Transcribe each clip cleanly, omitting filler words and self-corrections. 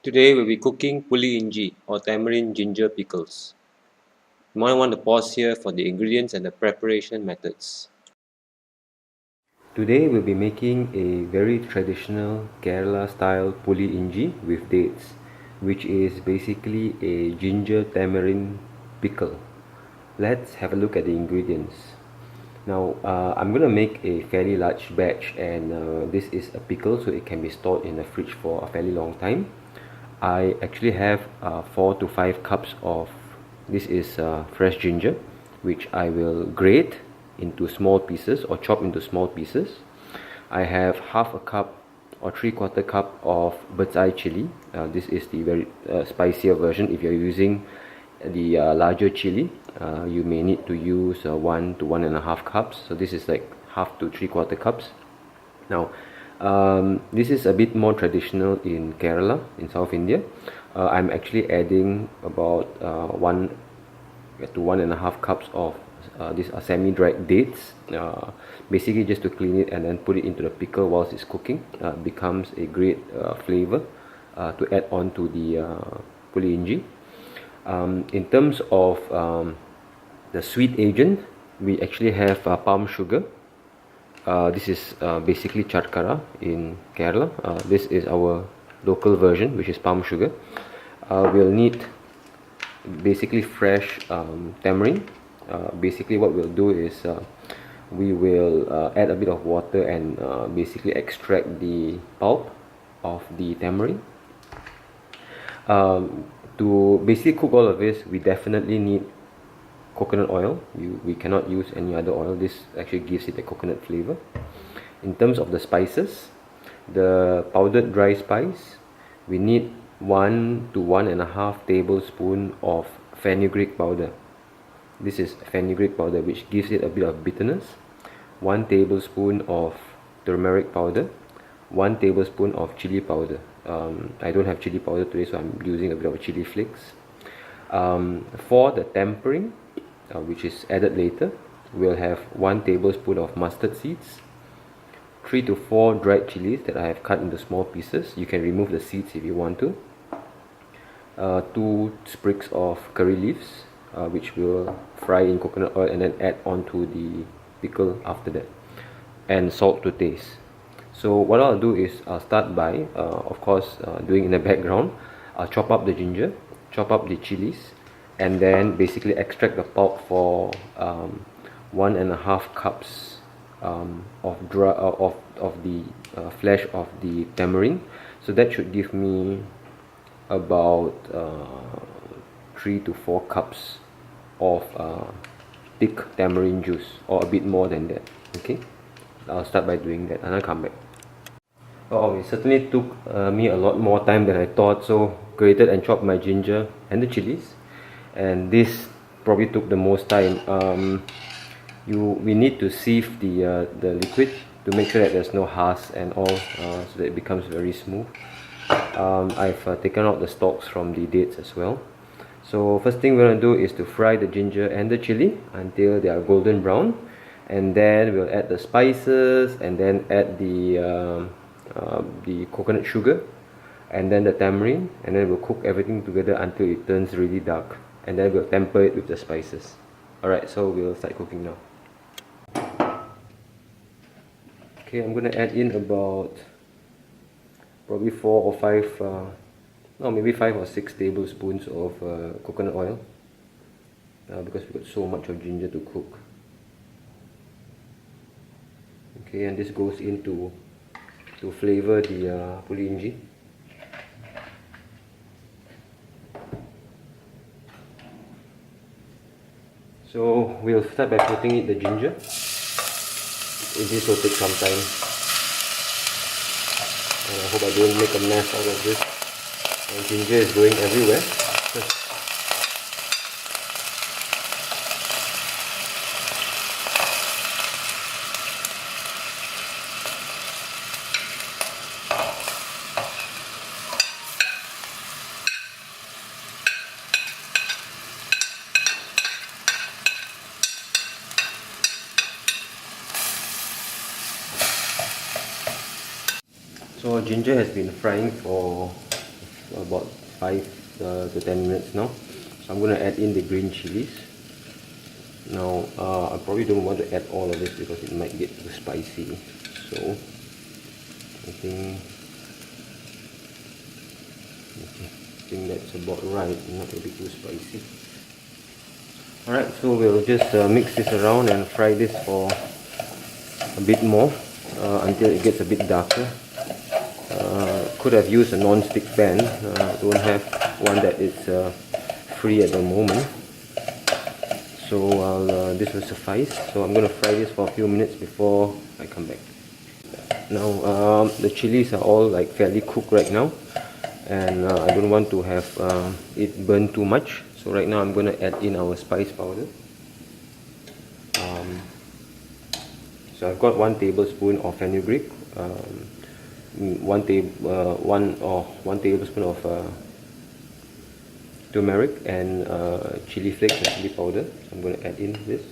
Today we'll be cooking Puli Inji or tamarind ginger pickles. You might want to pause here for the ingredients and the preparation methods. Today we'll be making a very traditional Kerala style Puli Inji with dates, which is basically a ginger tamarind pickle. Let's have a look at the ingredients. Now I'm going to make a fairly large batch, and this is a pickle, so it can be stored in the fridge for a fairly long time. I actually have 4 to 5 cups of this is fresh ginger, which I will grate into small pieces or chop into small pieces. I have half a cup or 3/4 cup of bird's eye chili. This is the very spicier version. If you're using the larger chili, you may need to use 1 to 1.5 cups. So this is like half to 3/4 cups. Now this is a bit more traditional in Kerala, in South India. I'm actually adding about 1 to 1.5 cups of these are semi-dried dates, basically just to clean it and then put it into the pickle whilst it's cooking. Becomes a great flavor to add on to the Puli Inji. In terms of the sweet agent, we actually have palm sugar. This is basically charkara in Kerala. This is our local version, which is palm sugar. We'll need basically fresh tamarind. Basically what we'll do is we will add a bit of water and basically extract the pulp of the tamarind. To basically cook all of this, we definitely need coconut oil. We cannot use any other oil. This actually gives it a coconut flavor. In terms of the spices, the powdered dry spice, we need 1 to 1.5 tablespoon of fenugreek powder. This is fenugreek powder, which gives it a bit of bitterness. 1 tablespoon of turmeric powder, 1 tablespoon of chili powder. I don't have chili powder today, so I'm using a bit of chili flakes. For the tempering, which is added later, we'll have 1 tablespoon of mustard seeds, 3 to 4 dried chilies that I have cut into small pieces. You can remove the seeds if you want to. 2 sprigs of curry leaves, which we'll fry in coconut oil and then add onto the pickle after that, and salt to taste. So what I'll do is I'll start by, of course, doing in the background, I'll chop up the ginger, chop up the chilies, and then basically extract the pulp for 1.5 cups of the flesh of the tamarind. So that should give me about 3 to 4 cups of thick tamarind juice, or a bit more than that. Okay, I'll start by doing that and I'll come back. Oh, it certainly took me a lot more time than I thought. So grated and chopped my ginger and the chilies, and this probably took the most time. We need to sieve the liquid to make sure that there's no husk and all, so that it becomes very smooth. I've taken out the stalks from the dates as well. So first thing we're going to do is to fry the ginger and the chili until they are golden brown, and then we'll add the spices, and then add the coconut sugar, and then the tamarind, and then we'll cook everything together until it turns really dark, and then we'll temper it with the spices. Alright, so we'll start cooking now. Okay, I'm going to add in about probably 4 or 5 no, maybe 5 or 6 tablespoons of coconut oil, because we've got so much of ginger to cook. Okay, and this goes into to flavor the Puli Inji. So we'll start by putting in the ginger. This will take some time, and I hope I don't make a mess out of this. And ginger is going everywhere. So ginger has been frying for about 5 to 10 minutes now. So I'm going to add in the green chilies. Now I probably don't want to add all of this because it might get too spicy. So I think that's about right, not a bit too spicy. Alright, so we'll just mix this around and fry this for a bit more until it gets a bit darker. Could have used a non-stick pan. Don't have one that is free at the moment, so this will suffice. So I'm going to fry this for a few minutes before I come back. Now the chilies are all like fairly cooked right now, and I don't want to have it burn too much. So right now I'm going to add in our spice powder. So I've got 1 tablespoon of fenugreek, 1 tablespoon of turmeric, and chili flakes and chili powder. So I'm going to add in this.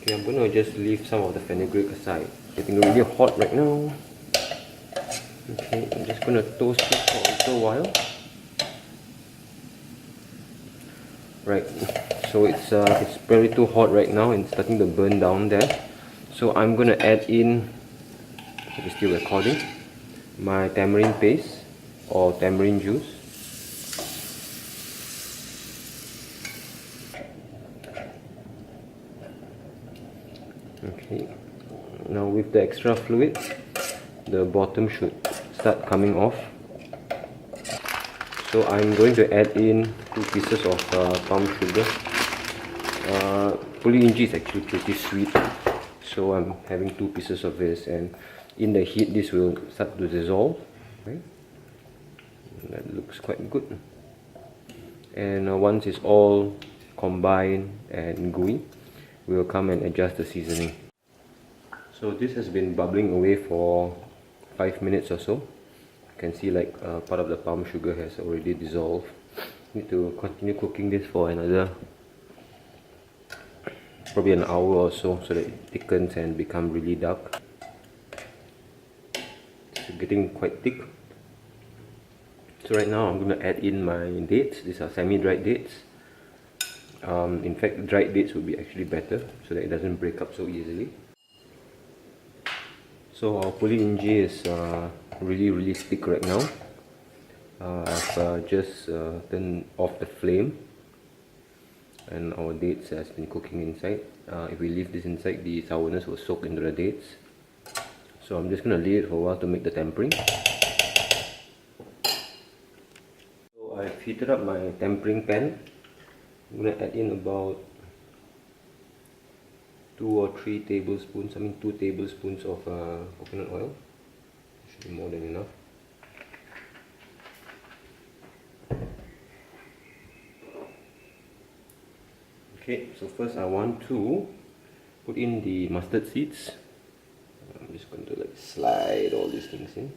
Okay, I'm going to just leave some of the fenugreek aside. It's getting really hot right now. Okay, I'm just going to toast it for a little while. Right, so it's very too hot right now and starting to burn down there. So I'm going to add in, if it's still recording, my tamarind paste or tamarind juice. Okay, now with the extra fluid, the bottom should start coming off. So I'm going to add in 2 pieces of palm sugar. Puli Inji is actually pretty sweet, so I'm having 2 pieces of this, and in the heat this will start to dissolve. Okay. That looks quite good. And once it's all combined and gooey, we will come and adjust the seasoning. So this has been bubbling away for 5 minutes or so. You can see like part of the palm sugar has already dissolved. Need to continue cooking this for another probably an hour or so that it thickens and become really dark. It's getting quite thick. So right now I'm going to add in my dates. These are semi-dried dates. In fact, dried dates would be actually better so that it doesn't break up so easily. So our Puli Inji is really thick right now. I've just turned off the flame, and our dates has been cooking inside. If we leave this inside, the sourness will soak into the dates. So I'm just going to leave it for a while to make the tempering. So I've heated up my tempering pan. I'm going to add in about 2 or 3 tablespoons, 2 tablespoons of coconut oil. Should be more than enough. Okay, so first I want to put in the mustard seeds. I'm just going to like slide all these things in.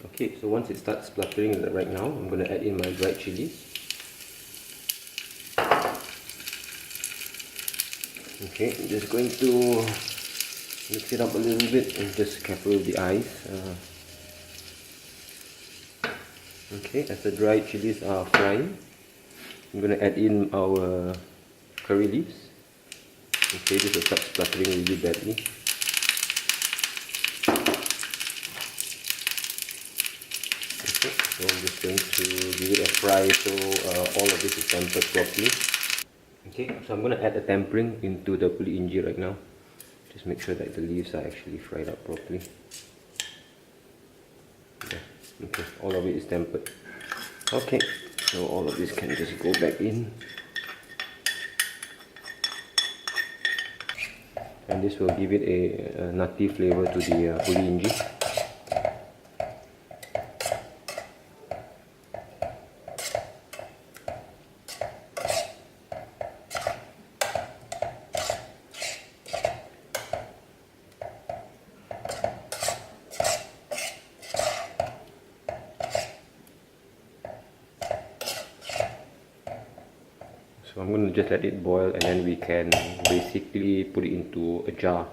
Okay, so once it starts spluttering right now, I'm going to add in my dried chilies. Okay, I'm just going to mix it up a little bit and just careful with the eyes. Okay, as the dried chilies are frying, I'm going to add in our curry leaves. Okay, this will start spluttering really badly. Okay, so I'm just going to give it a fry so all of this is tempered properly. Okay, so I'm going to add the tempering into the Puli Inji right now. Just make sure that the leaves are actually fried up properly. Yeah. Okay, all of it is tempered. Okay, so all of this can just go back in. And this will give it a nutty flavor to the Puli Inji. So I'm going to just let it boil, and then we can basically put it into a jar.